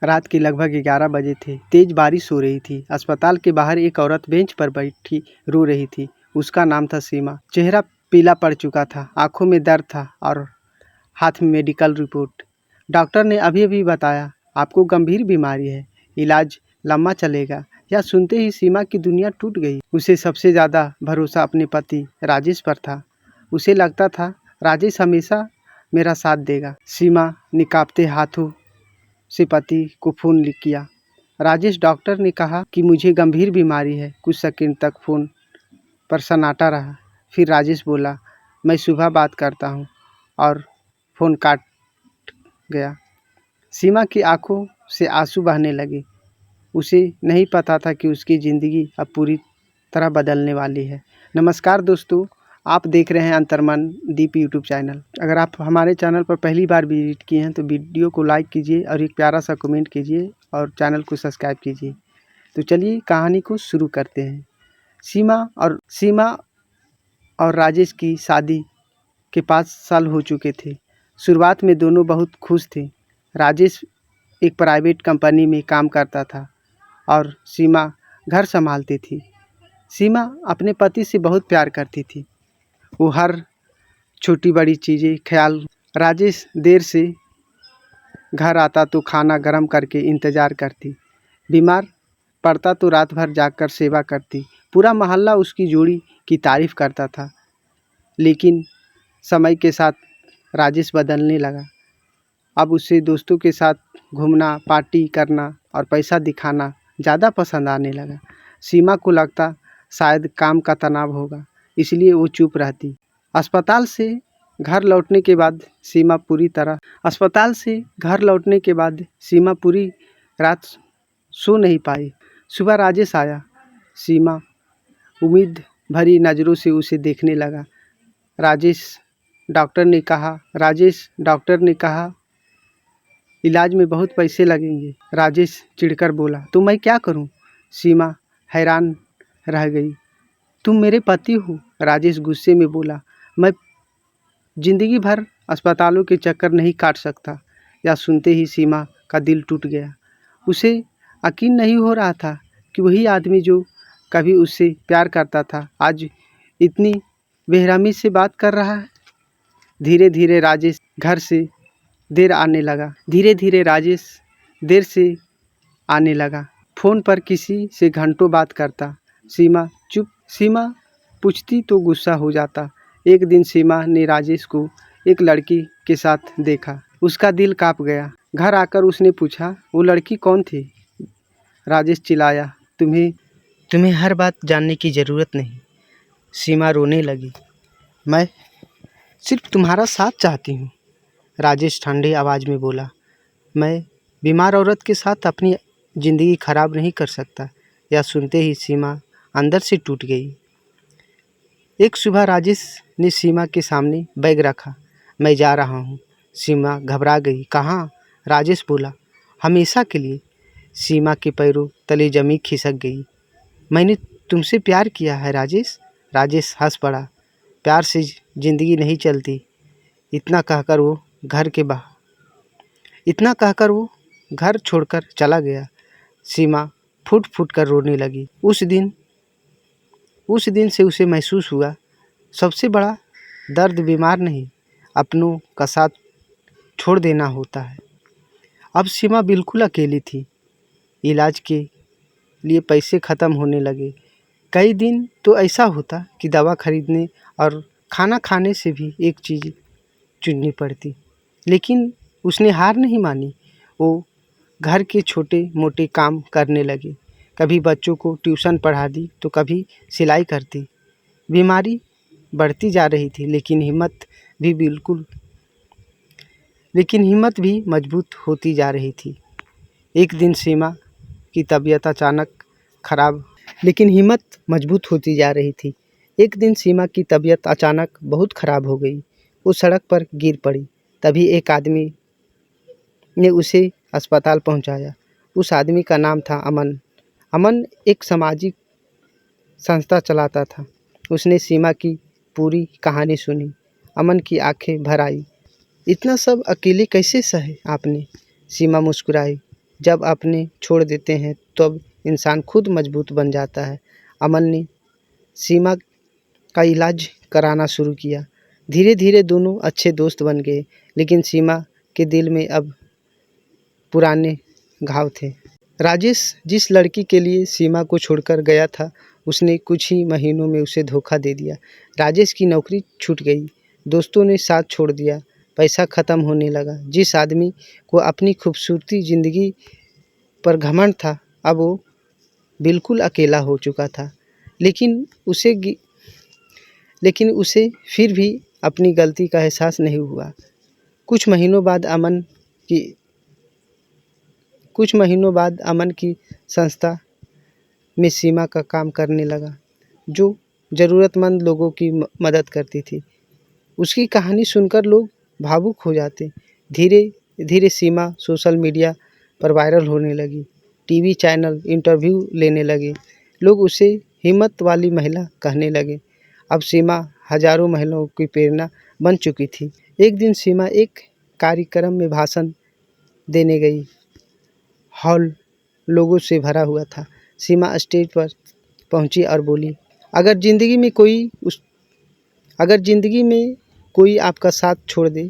रात के लगभग 11 बजे थे। तेज बारिश हो रही थी। अस्पताल के बाहर एक औरत बेंच पर बैठी रो रही थी। उसका नाम था सीमा। चेहरा पीला पड़ चुका था, आंखों में दर्द था और हाथ में मेडिकल रिपोर्ट। डॉक्टर ने अभी-अभी बताया, आपको गंभीर बीमारी है, इलाज लंबा चलेगा। यह सुनते ही सीमा की दुनिया टूट गई। उसे सबसे ज़्यादा भरोसा अपने पति राजेश पर था। उसे लगता था राजेश हमेशा मेरा साथ देगा। सीमा ने कांपते हाथों से पति को फ़ोन किया। राजेश, डॉक्टर ने कहा कि मुझे गंभीर बीमारी है। कुछ सेकंड तक फ़ोन पर सन्नाटा रहा। फिर राजेश बोला, मैं सुबह बात करता हूँ, और फ़ोन काट गया। सीमा की आंखों से आंसू बहने लगे। उसे नहीं पता था कि उसकी ज़िंदगी अब पूरी तरह बदलने वाली है। नमस्कार दोस्तों, आप देख रहे हैं अंतर्मन दीप यूट्यूब चैनल। अगर आप हमारे चैनल पर पहली बार विजिट किए हैं तो वीडियो को लाइक कीजिए और एक प्यारा सा कमेंट कीजिए और चैनल को सब्सक्राइब कीजिए। तो चलिए कहानी को शुरू करते हैं। सीमा और राजेश की शादी के 5 साल हो चुके थे। शुरुआत में दोनों बहुत खुश थे। राजेश एक प्राइवेट कंपनी में काम करता था और सीमा घर संभालती थी। सीमा अपने पति से बहुत प्यार करती थी। वो हर छोटी बड़ी चीज़ें ख्याल। राजेश देर से घर आता तो खाना गर्म करके इंतज़ार करती। बीमार पड़ता तो रात भर जागकर सेवा करती। पूरा मोहल्ला उसकी जोड़ी की तारीफ़ करता था। लेकिन समय के साथ राजेश बदलने लगा। अब उसे दोस्तों के साथ घूमना, पार्टी करना और पैसा दिखाना ज़्यादा पसंद आने लगा। सीमा को लगता शायद काम का तनाव होगा, इसलिए वो चुप रहती। अस्पताल से घर लौटने के बाद सीमा पूरी रात सो नहीं पाई। सुबह राजेश आया। सीमा उम्मीद भरी नज़रों से उसे देखने लगा। राजेश, डॉक्टर ने कहा इलाज में बहुत पैसे लगेंगे। राजेश चिढ़कर बोला, तो मैं क्या करूं? सीमा हैरान रह गई। तुम मेरे पति हो। राजेश गुस्से में बोला, मैं जिंदगी भर अस्पतालों के चक्कर नहीं काट सकता। यह सुनते ही सीमा का दिल टूट गया। उसे यकीन नहीं हो रहा था कि वही आदमी जो कभी उससे प्यार करता था आज इतनी बेरहमी से बात कर रहा है। धीरे धीरे राजेश देर से आने लगा। फ़ोन पर किसी से घंटों बात करता। सीमा पूछती तो गुस्सा हो जाता। एक दिन सीमा ने राजेश को एक लड़की के साथ देखा। उसका दिल काँप गया। घर आकर उसने पूछा, वो लड़की कौन थी? राजेश चिल्लाया, तुम्हें हर बात जानने की ज़रूरत नहीं। सीमा रोने लगी। मैं सिर्फ तुम्हारा साथ चाहती हूँ। राजेश ठंडी आवाज़ में बोला, मैं बीमार औरत के साथ अपनी ज़िंदगी खराब नहीं कर सकता। यह सुनते ही सीमा अंदर से टूट गई। एक सुबह राजेश ने सीमा के सामने बैग रखा। मैं जा रहा हूँ। सीमा घबरा गई। कहाँ? राजेश बोला, हमेशा के लिए। सीमा के पैरों तले ज़मीन खिसक गई। मैंने तुमसे प्यार किया है राजेश। राजेश हंस पड़ा। प्यार से ज़िंदगी नहीं चलती। इतना कहकर वो घर छोड़कर चला गया। सीमा फूट फूट कर रोने लगी। उस दिन से उसे महसूस हुआ, सबसे बड़ा दर्द बीमार नहीं, अपनों का साथ छोड़ देना होता है। अब सीमा बिल्कुल अकेली थी। इलाज के लिए पैसे ख़त्म होने लगे। कई दिन तो ऐसा होता कि दवा खरीदने और खाना खाने से भी एक चीज़ चुननी पड़ती। लेकिन उसने हार नहीं मानी। वो घर के छोटे मोटे काम करने लगी। कभी बच्चों को ट्यूशन पढ़ा दी तो कभी सिलाई करती। बीमारी बढ़ती जा रही थी, लेकिन हिम्मत भी मजबूत होती जा रही थी। एक दिन सीमा की तबीयत अचानक बहुत ख़राब हो गई। वो सड़क पर गिर पड़ी। तभी एक आदमी ने उसे अस्पताल पहुंचाया। उस आदमी का नाम था अमन। अमन एक सामाजिक संस्था चलाता था। उसने सीमा की पूरी कहानी सुनी। अमन की आंखें भर आई। इतना सब अकेले कैसे सहे आपने? सीमा मुस्कुराई। जब अपने छोड़ देते हैं तब इंसान खुद मजबूत बन जाता है। अमन ने सीमा का इलाज कराना शुरू किया। धीरे धीरे दोनों अच्छे दोस्त बन गए, लेकिन सीमा के दिल में अब पुराने घाव थे। राजेश जिस लड़की के लिए सीमा को छोड़कर गया था, उसने कुछ ही महीनों में उसे धोखा दे दिया। राजेश की नौकरी छूट गई, दोस्तों ने साथ छोड़ दिया, पैसा ख़त्म होने लगा। जिस आदमी को अपनी खूबसूरती ज़िंदगी पर घमंड था, अब वो बिल्कुल अकेला हो चुका था। लेकिन उसे फिर भी अपनी गलती का एहसास नहीं हुआ। कुछ महीनों बाद अमन की संस्था में सीमा का काम करने लगा, जो ज़रूरतमंद लोगों की मदद करती थी। उसकी कहानी सुनकर लोग भावुक हो जाते। धीरे धीरे सीमा सोशल मीडिया पर वायरल होने लगी। टीवी चैनल इंटरव्यू लेने लगे। लोग उसे हिम्मत वाली महिला कहने लगे। अब सीमा हजारों महिलाओं की प्रेरणा बन चुकी थी। एक दिन सीमा एक कार्यक्रम में भाषण देने गई। हॉल लोगों से भरा हुआ था। सीमा स्टेज पर पहुंची और बोली, अगर ज़िंदगी में कोई आपका साथ छोड़ दे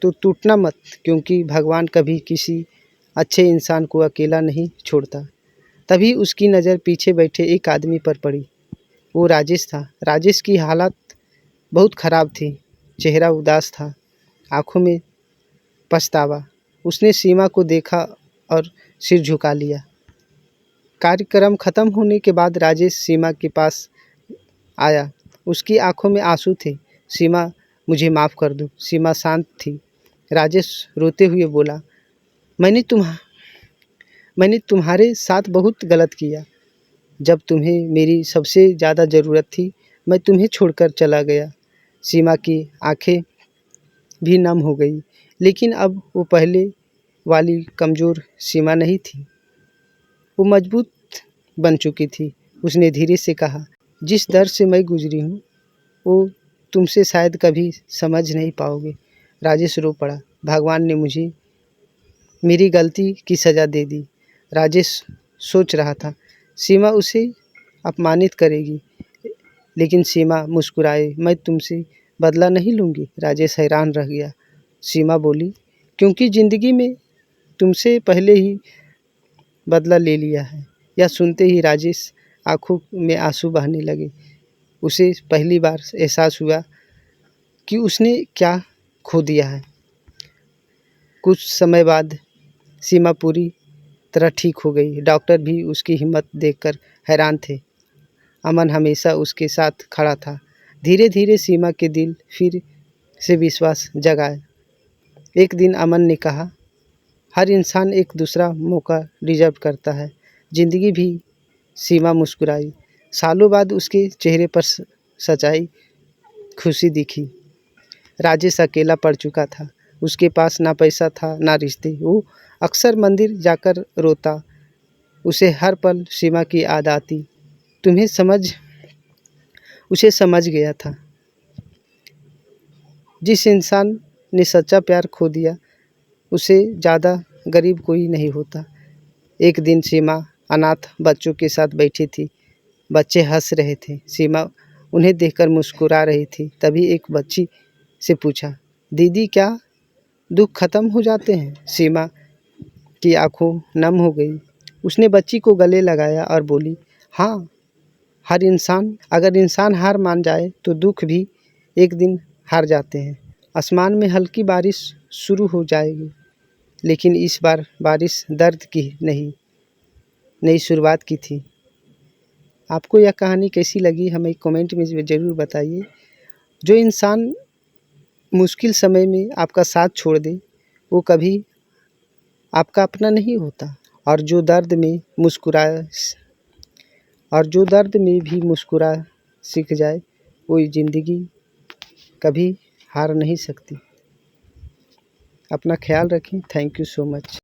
तो टूटना मत, क्योंकि भगवान कभी किसी अच्छे इंसान को अकेला नहीं छोड़ता। तभी उसकी नज़र पीछे बैठे एक आदमी पर पड़ी। वो राजेश था। राजेश की हालत बहुत ख़राब थी। चेहरा उदास था, आँखों में पछतावा। उसने सीमा को देखा और सिर झुका लिया। कार्यक्रम ख़त्म होने के बाद राजेश सीमा के पास आया। उसकी आंखों में आंसू थे। सीमा, मुझे माफ़ कर दो। सीमा शांत थी। राजेश रोते हुए बोला, मैंने तुम्हारे साथ बहुत गलत किया। जब तुम्हें मेरी सबसे ज़्यादा ज़रूरत थी, मैं तुम्हें छोड़कर चला गया। सीमा की आंखें भी नम हो गई, लेकिन अब वो पहले वाली कमज़ोर सीमा नहीं थी। वो मजबूत बन चुकी थी। उसने धीरे से कहा, जिस दर्द से मैं गुजरी हूँ, वो तुमसे शायद कभी समझ नहीं पाओगे। राजेश रो पड़ा। भगवान ने मुझे मेरी गलती की सज़ा दे दी। राजेश सोच रहा था, सीमा उसे अपमानित करेगी, लेकिन सीमा मुस्कुराए, मैं तुमसे बदला नहीं लूँगी। राजेश हैरान रह गया। सीमा बोली, क्योंकि ज़िंदगी में तुमसे पहले ही बदला ले लिया है। यह सुनते ही राजेश आंखों में आंसू बहने लगे। उसे पहली बार एहसास हुआ कि उसने क्या खो दिया है। कुछ समय बाद सीमा पूरी तरह ठीक हो गई। डॉक्टर भी उसकी हिम्मत देखकर हैरान थे। अमन हमेशा उसके साथ खड़ा था। धीरे धीरे सीमा के दिल फिर से विश्वास जगाया। एक दिन अमन ने कहा, हर इंसान एक दूसरा मौका डिजर्व करता है। ज़िंदगी भी। सीमा मुस्कुराई। सालों बाद उसके चेहरे पर सच्चाई खुशी दिखी। राजेश अकेला पड़ चुका था। उसके पास ना पैसा था, ना रिश्ते। वो अक्सर मंदिर जाकर रोता। उसे हर पल सीमा की याद आती। उसे समझ गया था, जिस इंसान ने सच्चा प्यार खो दिया, उसे ज़्यादा गरीब कोई नहीं होता। एक दिन सीमा अनाथ बच्चों के साथ बैठी थी। बच्चे हंस रहे थे। सीमा उन्हें देखकर मुस्कुरा रही थी। तभी एक बच्ची से पूछा, दीदी, क्या दुख खत्म हो जाते हैं? सीमा की आंखों नम हो गई। उसने बच्ची को गले लगाया और बोली, हाँ, अगर इंसान हार मान जाए तो दुख भी एक दिन हार जाते हैं। आसमान में हल्की बारिश शुरू हो जाएगी, लेकिन इस बार बारिश दर्द की नहीं, नई शुरुआत की थी। आपको यह कहानी कैसी लगी हमें कमेंट में ज़रूर बताइए। जो इंसान मुश्किल समय में आपका साथ छोड़ दे, वो कभी आपका अपना नहीं होता। और जो दर्द में भी मुस्कुरा सीख जाए, वो ज़िंदगी कभी हार नहीं सकती। अपना ख्याल रखें। Thank you so much.